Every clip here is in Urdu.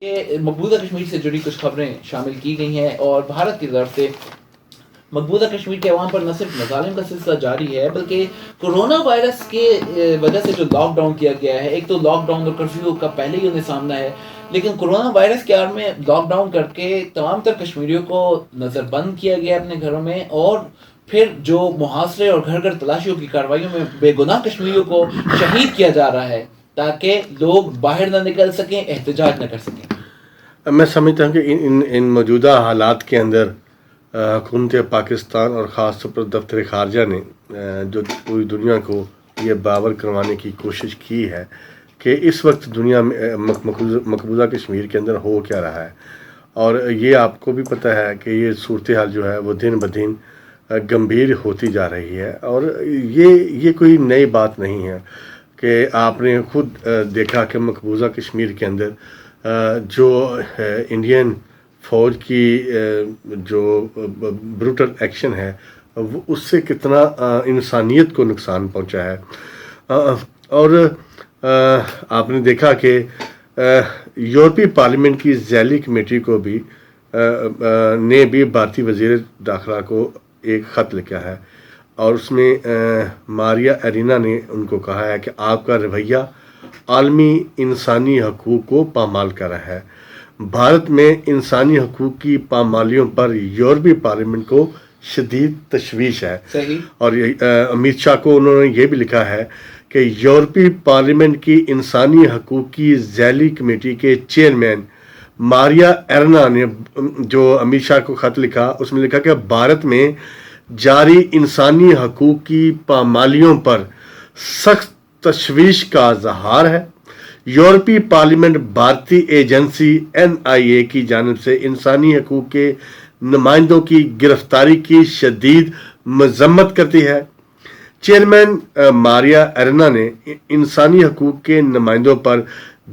کہ مقبوضہ کشمیر سے جڑی کچھ خبریں شامل کی گئی ہیں اور بھارت کی طرف سے مقبوضہ کشمیر کے عوام پر نہ صرف مظالم کا سلسلہ جاری ہے بلکہ کرونا وائرس کے وجہ سے جو لاک ڈاؤن کیا گیا ہے، ایک تو لاک ڈاؤن اور کرفیو کا پہلے ہی انہیں سامنا ہے، لیکن کرونا وائرس کے آڑ میں لاک ڈاؤن کر کے تمام تر کشمیریوں کو نظر بند کیا گیا اپنے گھروں میں، اور پھر جو محاصرے اور گھر گھر تلاشیوں کی کارروائیوں میں بے گناہ کشمیریوں کو شہید کیا جا رہا ہے تاکہ لوگ باہر نہ نکل سکیں، احتجاج نہ کر سکیں۔ میں سمجھتا ہوں کہ ان موجودہ حالات کے اندر حکومت پاکستان اور خاص طور پر دفتر خارجہ نے جو پوری دنیا کو یہ باور کروانے کی کوشش کی ہے کہ اس وقت دنیا میں مقبوضہ کشمیر کے اندر ہو کیا رہا ہے، اور یہ آپ کو بھی پتہ ہے کہ یہ صورتحال جو ہے وہ دن بدن گمبھیر ہوتی جا رہی ہے، اور یہ کوئی نئی بات نہیں ہے کہ آپ نے خود دیکھا کہ مقبوضہ کشمیر کے اندر جو انڈین فوج کی جو بروٹل ایکشن ہے وہ اس سے کتنا انسانیت کو نقصان پہنچا ہے، اور آپ نے دیکھا کہ یورپی پارلیمنٹ کی ذیلی کمیٹی کو بھی نے بھی بھارتی وزیر داخلہ کو ایک خط لکھا ہے، اور اس میں ماریا ایرینا نے ان کو کہا ہے کہ آپ کا رویہ عالمی انسانی حقوق کو پامال کر رہا ہے۔ بھارت میں انسانی حقوق کی پامالیوں پر یورپی پارلیمنٹ کو شدید تشویش ہے، اور امت شاہ کو انہوں نے یہ بھی لکھا ہے کہ یورپی پارلیمنٹ کی انسانی حقوق کی ذیلی کمیٹی کے چیئرمین ماریا ایرنا نے جو امت شاہ کو خط لکھا، اس میں لکھا کہ بھارت میں جاری انسانی حقوق کی پامالیوں پر سخت تشویش کا اظہار ہے۔ یورپی پارلیمنٹ بھارتی ایجنسی NIA کی جانب سے انسانی حقوق کے نمائندوں کی گرفتاری کی شدید مذمت کرتی ہے۔ چیئرمین ماریا ایرنا نے انسانی حقوق کے نمائندوں پر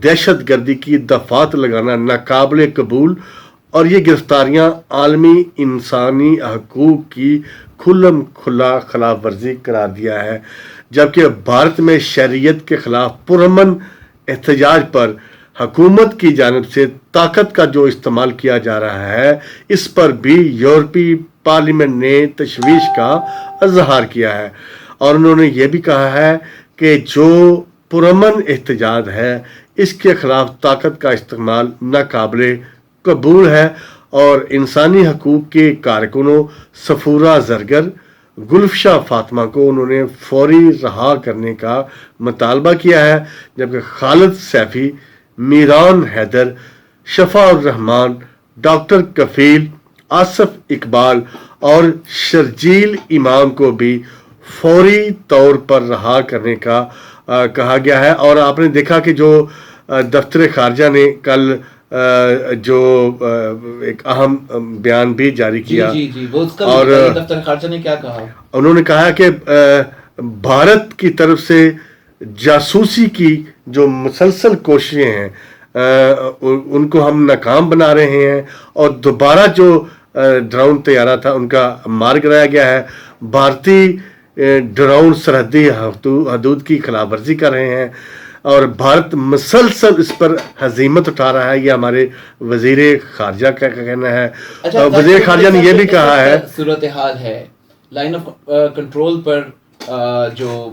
دہشت گردی کی دفعات لگانا ناقابل قبول اور یہ گرفتاریاں عالمی انسانی حقوق کی کھلم کھلا خلاف ورزی قرار دیا ہے، جبکہ بھارت میں شہریت کے خلاف پرامن احتجاج پر حکومت کی جانب سے طاقت کا جو استعمال کیا جا رہا ہے اس پر بھی یورپی پارلیمنٹ نے تشویش کا اظہار کیا ہے، اور انہوں نے یہ بھی کہا ہے کہ جو پرامن احتجاج ہے اس کے خلاف طاقت کا استعمال ناقابل قبول ہے، اور انسانی حقوق کے کارکنوں صفورہ زرگر، گلفشا فاطمہ کو انہوں نے فوری رہا کرنے کا مطالبہ کیا ہے، جبکہ خالد سیفی، میران حیدر، شفا الرحمان، ڈاکٹر کفیل، آصف اقبال اور شرجیل امام کو بھی فوری طور پر رہا کرنے کا کہا گیا ہے۔ اور آپ نے دیکھا کہ جو دفتر خارجہ نے کل جو ایک اہم بیان بھی جاری کیا، اور دفتر خارجہ نے کیا کہا؟ انہوں نے کہا کہ بھارت کی طرف سے جاسوسی کی جو مسلسل کوششیں ہیں ان کو ہم ناکام بنا رہے ہیں، اور دوبارہ جو ڈرون طیارہ تھا ان کا مار گرایا گیا ہے۔ بھارتی ڈرون سرحدی حدود کی خلاف ورزی کر رہے ہیں، اور بھارت مسلسل اس پر ہزیمت اٹھا رہا ہے، یہ ہمارے وزیر خارجہ کا کہنا ہے۔ وزیر خارجہ نے یہ بھی کہا ہے صورتحال ہے لائن آف کنٹرول پر جو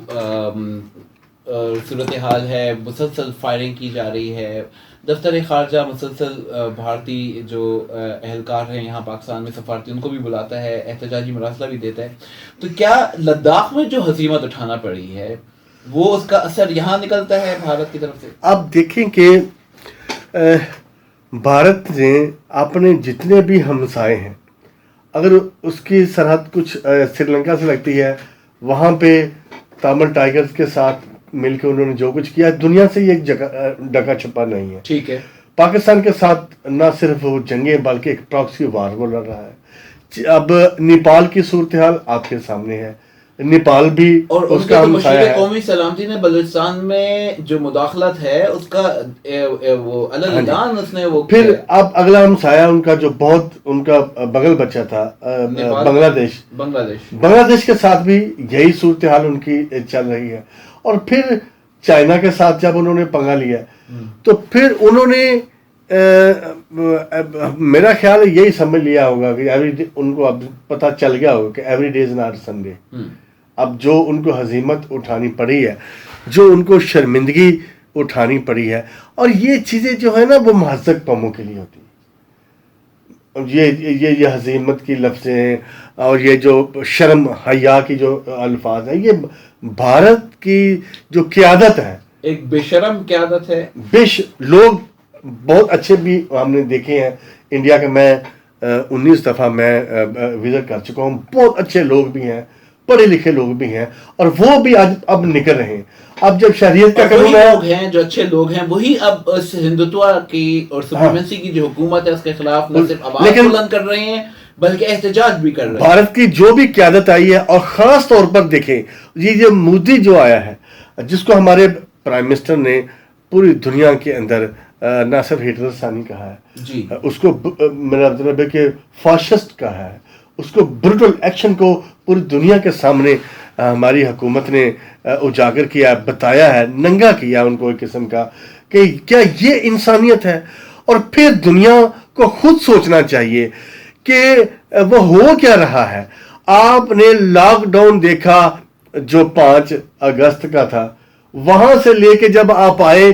صورتحال ہے، مسلسل فائرنگ کی جا رہی ہے، دفتر خارجہ مسلسل بھارتی جو اہلکار ہیں یہاں پاکستان میں سفارتی ان کو بھی بلاتا ہے، احتجاجی مراسلہ بھی دیتا ہے، تو کیا لداخ میں جو ہزیمت اٹھانا پڑی ہے وہ اس کا اثر یہاں نکلتا ہے بھارت کی طرف سے؟ آپ دیکھیں کہ بھارت نے اپنے جتنے بھی ہمسائے ہیں، اگر اس کی سرحد کچھ سری لنکا سے لگتی ہے، وہاں پہ تامل ٹائیگرز کے ساتھ مل کے انہوں نے جو کچھ کیا، دنیا سے یہ ڈکا چھپا نہیں ہے۔ ٹھیک ہے، پاکستان کے ساتھ نہ صرف وہ جنگیں بلکہ ایک پراکسی وار وہ لڑ رہا ہے۔ اب نیپال کی صورتحال آپ کے سامنے ہے، نیپال بھی اور اس کا مشیر قومی سلامتی نے بلوچستان میں جو مداخلت ہے اس کا وہ اعلان اس نے وہ پھر اب اگلا ہمسایہ ان کا جو بہت ان کا بغل بچہ تھا بنگلہ دیش کے ساتھ بھی یہی صورتحال ان کی چل رہی ہے، اور پھر چائنا کے ساتھ جب انہوں نے پنگا لیا تو پھر انہوں نے میرا خیال ہے یہی سمجھ لیا ہوگا کہ ان کو اب پتہ چل گیا ہوگا کہ every day is not Sunday. اب جو ان کو ہزیمت اٹھانی پڑی ہے، جو ان کو شرمندگی اٹھانی پڑی ہے، اور یہ چیزیں جو ہے نا وہ مہذب قوموں کے لیے ہوتی ہیں. یہ ہزیمت کی لفظیں ہیں اور یہ جو شرم حیا کی جو الفاظ ہیں، یہ بھارت کی جو قیادت ہے، ایک بے شرم قیادت ہے. لوگ بہت اچھے بھی ہم نے دیکھے ہیں انڈیا کے. میں 19 دفعہ میں وزٹ کر چکا ہوں. بہت اچھے لوگ بھی ہیں، پڑھے لکھے لوگ بھی ہیں، اور وہ بھی اب نکل رہے ہیں. اب جب شریعت کا قانون ہے، لوگ ہیں جو اچھے لوگ ہیں، وہی اب اس ہندوتوا کی اور سپریمیسی کی جو حکومت ہے اس کے خلاف نہ صرف آواز بلند کر رہے ہیں بلکہ احتجاج بھی کر رہے ہیں. بھارت کی جو بھی قیادت آئی ہے، اور خاص طور پر دیکھیں یہ مودی جو آیا ہے، جس کو ہمارے پرائم منسٹر نے پوری دنیا کے اندر نہ صرف ہٹلر ثانی کہا ہے، جی، اس کو میرا مطلب ہے کہ فاشسٹ کہا ہے، اس کو برٹل ایکشن کو پوری دنیا کے سامنے ہماری حکومت نے اجاگر کیا، بتایا ہے، ننگا کیا ان کو ایک قسم کا کہ کیا یہ انسانیت ہے. اور پھر دنیا کو خود سوچنا چاہیے کہ وہ ہو کیا رہا ہے. آپ نے لاک ڈاؤن دیکھا جو 5 اگست کا تھا، وہاں سے لے کے جب آپ آئے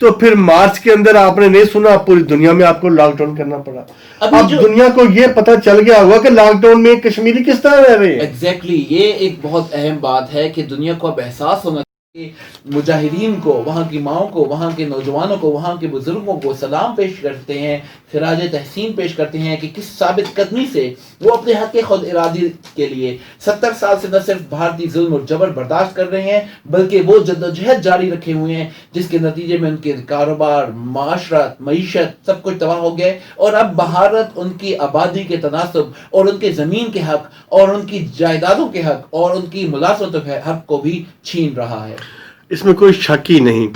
تو پھر مارچ کے اندر آپ نے نہیں سنا پوری دنیا میں آپ کو لاک ڈاؤن کرنا پڑا. اب دنیا کو یہ پتہ چل گیا ہوا کہ لاک ڈاؤن میں کشمیری کس طرح رہ رہے ہیں. ایگزیکٹلی، یہ ایک بہت اہم بات ہے کہ دنیا کو اب احساس ہونا چاہیے. مجاہدین کو، وہاں کی ماؤں کو، وہاں کے نوجوانوں کو، وہاں کے بزرگوں کو سلام پیش کرتے ہیں، خراج تحسین پیش کرتے ہیں کہ کس ثابت قدمی سے وہ اپنے حق خود ارادی کے لیے 70 سال سے نہ صرف بھارتی ظلم اور جبر برداشت کر رہے ہیں بلکہ وہ جدوجہد جاری رکھے ہوئے ہیں جس کے نتیجے میں ان کے کاروبار، معاشرت، معیشت سب کچھ تباہ ہو گئے. اور اب بھارت ان کی آبادی کے تناسب اور ان کے زمین کے حق اور ان کی جائیدادوں کے حق اور ان کی ملازمتوں کے حق کو بھی چھین رہا ہے. اس میں کوئی شک ہی نہیں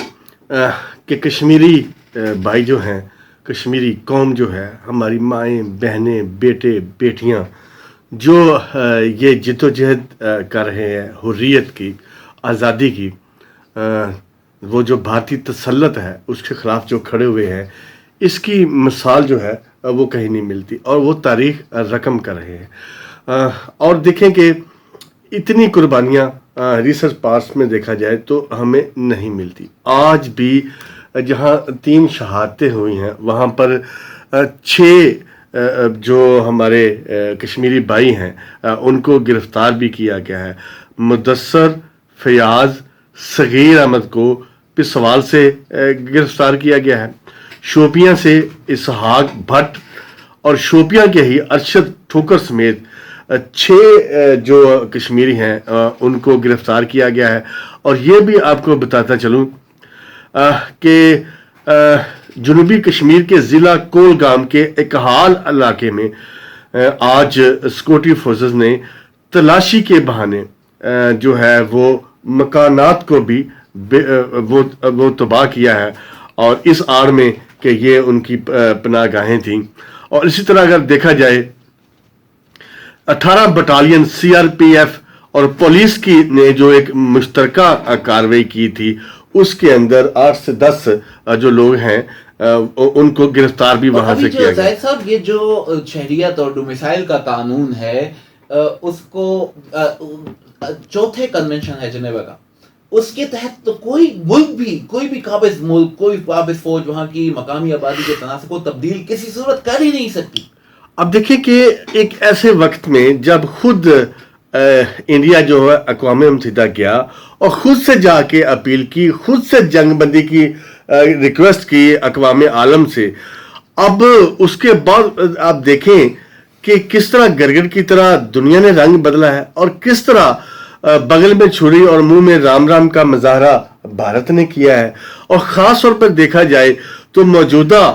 کہ کشمیری بھائی جو ہیں، کشمیری قوم جو ہے، ہماری مائیں، بہنیں، بیٹے، بیٹیاں جو یہ جد و جہد کر رہے ہیں حریت کی، آزادی کی، وہ جو بھارتی تسلط ہے اس کے خلاف جو کھڑے ہوئے ہیں، اس کی مثال جو ہے وہ کہیں نہیں ملتی، اور وہ تاریخ رقم کر رہے ہیں. اور دیکھیں کہ اتنی قربانیاں ریسرچ پاس میں دیکھا جائے تو ہمیں نہیں ملتی. آج بھی جہاں 3 شہادتیں ہوئی ہیں وہاں پر 6 جو ہمارے کشمیری بھائی ہیں ان کو گرفتار بھی کیا گیا ہے. مدثر، فیاض، صغیر احمد کو پسوال سے گرفتار کیا گیا ہے. شوپیاں سے اسحاق بھٹ اور شوپیاں کے ہی ارشد ٹھوکر سمیت 6 جو کشمیری ہیں ان کو گرفتار کیا گیا ہے. اور یہ بھی آپ کو بتاتا چلوں کہ جنوبی کشمیر کے ضلع کولگام کے اکہال علاقے میں آج سیکورٹی فورسز نے تلاشی کے بہانے جو ہے وہ مکانات کو بھی وہ تباہ کیا ہے، اور اس آڑ میں کہ یہ ان کی پناہ گاہیں تھیں. اور اسی طرح اگر دیکھا جائے 18 بٹالین CRPF اور پولیس کی نے جو ایک مشترکہ کارروائی کی تھی اس کے اندر 8 سے 10 جو لوگ ہیں ان کو گرفتار بھی وہاں سے کیا گیا. زاہد صاحب، یہ جو شہریت اور ڈومیسائل کا قانون ہے اس کو 4تھے کنونشن ہے جنیوا کا، اس کے تحت تو کوئی ملک بھی، کوئی بھی قابض ملک، کوئی قابض فوج وہاں کی مقامی آبادی کے تناسب کو تبدیل کسی صورت کر ہی نہیں سکتی. اب دیکھیں کہ ایک ایسے وقت میں جب خود انڈیا جو ہے اقوام متحدہ گیا اور خود سے جا کے اپیل کی، خود سے جنگ بندی کی ریکویسٹ کی اقوام عالم سے، اب اس کے بعد آپ دیکھیں کہ کس طرح گرگٹ کی طرح دنیا نے رنگ بدلا ہے، اور کس طرح بغل میں چھری اور منہ میں رام رام کا مظاہرہ بھارت نے کیا ہے. اور خاص طور پر دیکھا جائے تو موجودہ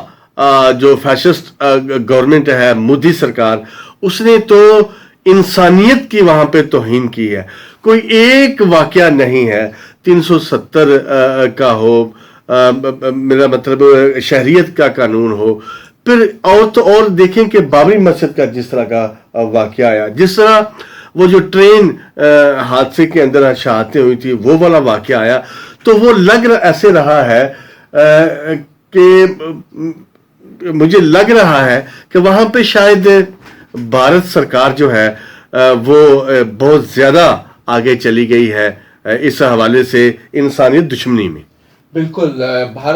جو فیشسٹ گورنمنٹ ہے، مودی سرکار، اس نے تو انسانیت کی وہاں پہ توہین کی ہے. کوئی ایک واقعہ نہیں ہے 370 کا ہو، میرا مطلب شہریت کا قانون ہو، پھر اور دیکھیں کہ بابری مسجد کا جس طرح کا واقعہ آیا، جس طرح وہ جو ٹرین حادثے کے اندر شہادتیں ہوئی تھی وہ والا واقعہ آیا، تو وہ ایسے رہا ہے کہ مجھے لگ رہا ہے کہ وہاں پہ شاید بھارت سرکار جو ہے وہ بہت زیادہ آگے چلی گئی ہے اس حوالے سے انسانیت دشمنی میں. بالکل. بھارت